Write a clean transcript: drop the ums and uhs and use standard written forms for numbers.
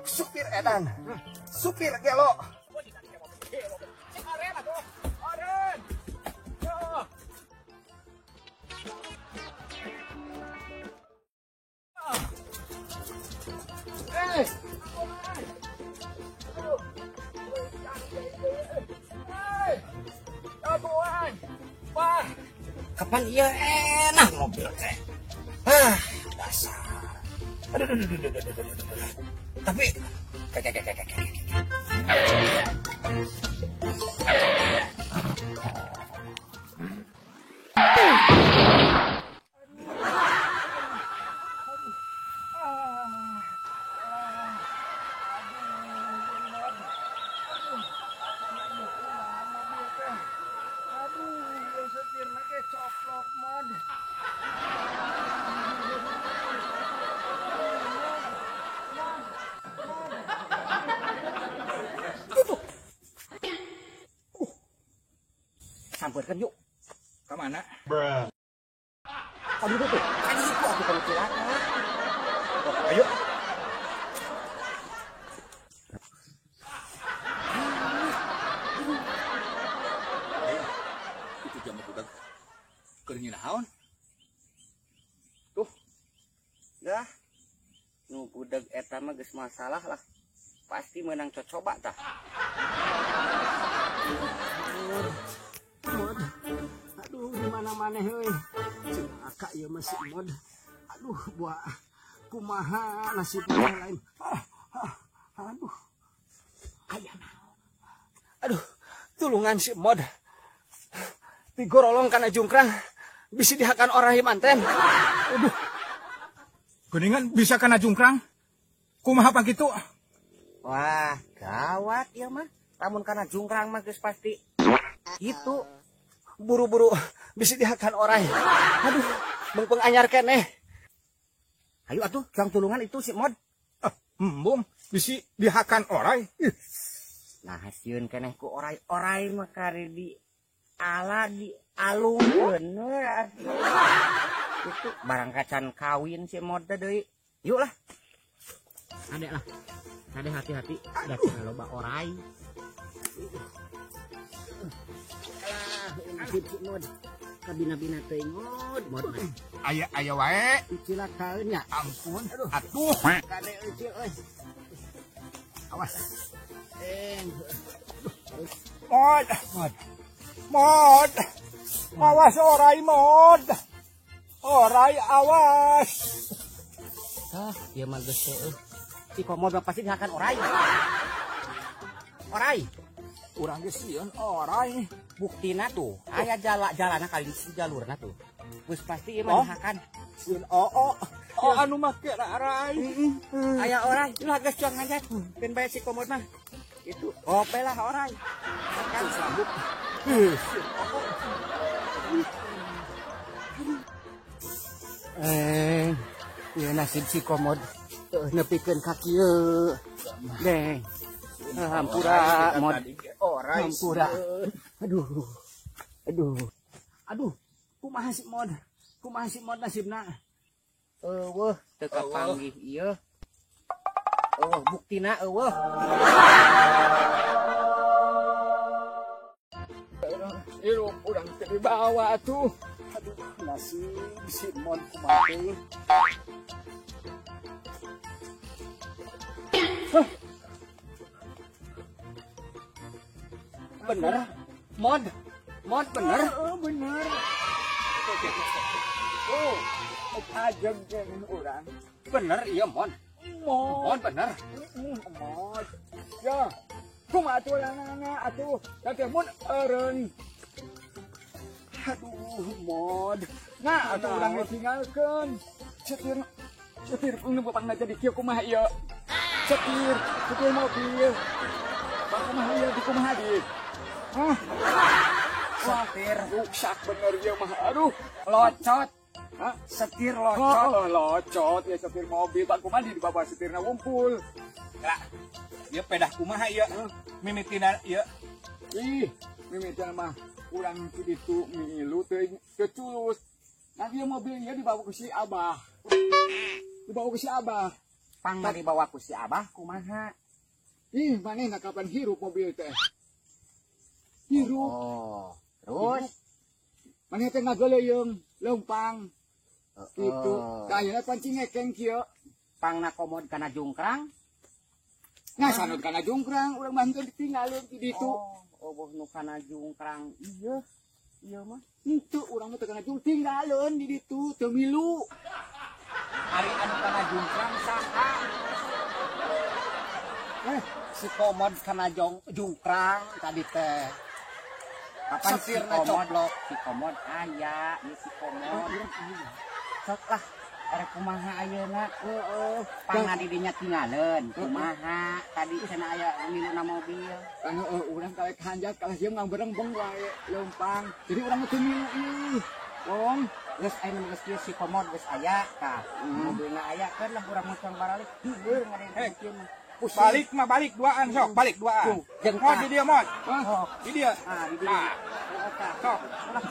Supir edan, supir gelo. Kapan iya enak mobil teh? Dasar. Aduh. Tapi sampeurkeun yuk. Ke mana? Aduh tuh. Kan itu aku kalau cilaka. Ayo. Itu jam budak. Keur naon? Tuh. Dah. Nu budak eta mah geus masalah lah. Pasti menang cocoba tah. Mod, aduh dimana-mana heuy, celaka ya masih mod, aduh buah kumaha nasibnya lain, aduh, ayana, aduh, tulungan si mod, digorolong kana jungkrang, bisa dihakan orang manten, aduh, Geningan bisa kena jungkrang? Kumaha apa gitu? Wah, gawat ya mah, lamun kana jungkrang mah geus pasti. Itu buru-buru bisa dihakan orang. Aduh, mumpung anyar keneh. Ayo atuh, jang tulungan itu si mod. Embung, bisa dihakan orang. Nah, hasieun keneh ku orai-orai mah kari di ala di alung bener. Itu barang kacan kawin si mod teh deui. Yuk lah. adek lah, adek hati-hati, dah kalau loba orai. Nasib si mod kabina-bina teuing mod Aya wae. cilakaeun nya. Ampun. Atuh. Kade eucil euy. Awas. Mod. Awas orai mod. Orai awas. Ya mah geus teh. Si komod mah pasti dihakan orai. Orai. Urang geus sieun orai. Buktina tuh, aya jalana kali di jalurna tuh. Geus pasti ieu mah dihakan. Sieun anu make orai. Aya orai, lah geus cuang ngajak. Pin bae si komod mah. Itu ope lah orai. Kan sambut. Ya nasib si komod. Nepikeun kaki ye. Deng. Hampura mod. Orai. Hampura. Aduh, kumaha si mod nasibna. Weuh, teu kapanggih ieu. Buktina eueuh. Ieu urang teh dibawa tuh. Aduh, nasib si mod kumaha teh. Bener, mod bener. Bener. Ajeng jeung urang. Bener iya mod bener. Mod. Ya. Kumaha atuh lanana atuh. Teh mun eureun. Aduh, mod. Nah, atuh urang tinggalkeun. Setir nu bapakna jadi kieu kumaha ieu? Setir mobil. Kumaha ieu di kumaha di? Setir Rusak bener ya mah. Aduh, locot. Setir locot. locot ya setir mobil. Pak kumaha di bawah setirna wumpul. Lah, ieu pedah kumaha ieu? Mimitina ieu. Ih, mimiten mah urang kitu milu teh keculus. Nanti mobilnya dibawa ke si Abah. Dibawa ke si Abah. Pang dibawa ku si Abah kumaha? Ih, manehna kapan hirup mobil teh? Hirup. Oh, terus Maneh teh ngageleyeung leumpang. Gitu. oh. Kayana pancing ngekeng kieu. Pang nakomod kana jungkrang. Ngasanut kana jungkrang urang mah henteu ditinggalin di ditu. Oh, boh nu kana jungkrang. Iya mah. Henteu urang mah teu kana jungkrang tinggalin di ditu teu milu. Ari anu kana jungkrang saha? Si komod kana jungkrang tadi teh. Kapan si komod? Si komod aya, ieu si komod. Sok lah, arek kumaha ayeuna? Pangna di dinya tinggalin. Kumaha? Tadi cenah aya miluna mobil. Anu urang kalek hanjat kalah sieun ngangbereng-beng wae leumpang. Jadi urang teu milu ieu. Wong, geus aya nu geus kieu si komod geus aya ka. Mobilna aya kan lah urang mah baralik. Heuh ngadeng kieu mah. Balik mah balik duaan sok, balik duaan. Jeung Mod di dia mod. Oh, Di dia. di dieu. Sok. Ulah.